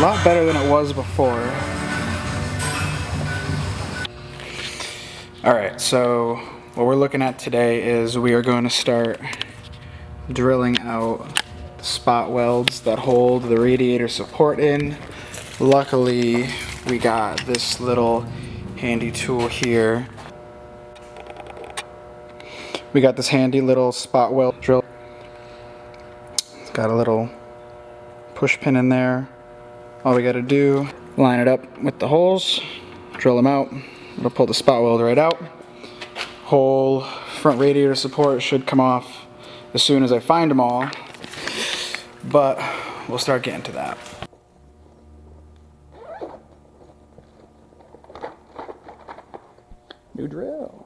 a lot better than it was before. Alright, so what we're looking at today is we are going to start drilling out the spot welds that hold the radiator support in. Luckily, we got this little handy tool here. We got this handy little spot weld drill. It's got a little push pin in there. All we gotta do, line it up with the holes, drill them out. It'll pull the spot weld right out. Whole front radiator support should come off as soon as I find them all, but we'll start getting to that. New drill.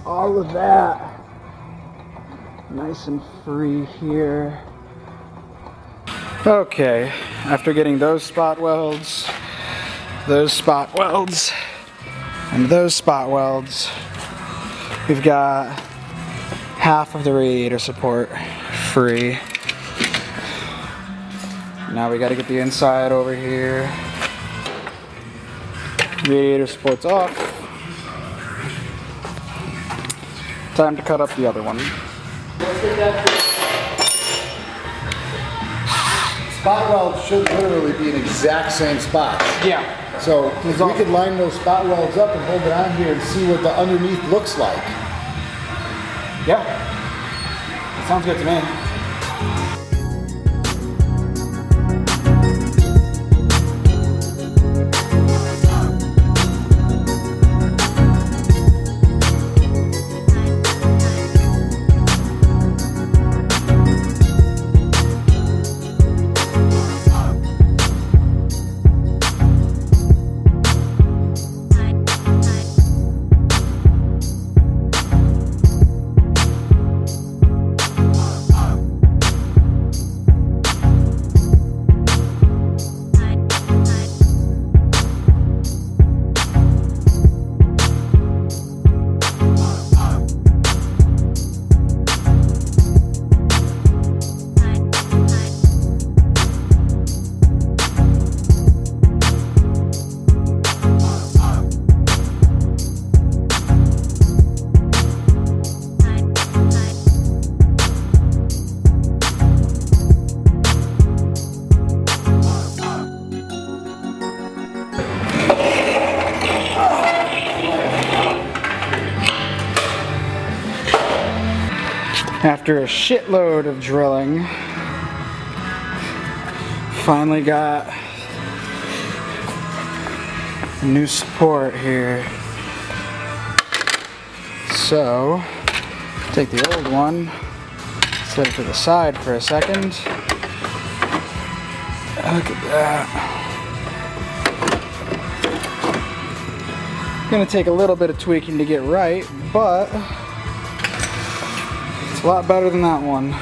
All of that nice and free here. Okay, after getting those spot welds, and those spot welds, we've got half of the radiator support free. Now we got to get the inside over here. Radiator support's off. Time to cut up the other one. Spot welds should literally be in exact same spots. Yeah. So if we could line those spot welds up and hold it on here and see what the underneath looks like. Yeah. That sounds good to me. After a shitload of drilling, finally got a new support here. So, take the old one, set it to the side for a second. Look at that. Gonna take a little bit of tweaking to get right, but it's a lot better than that one.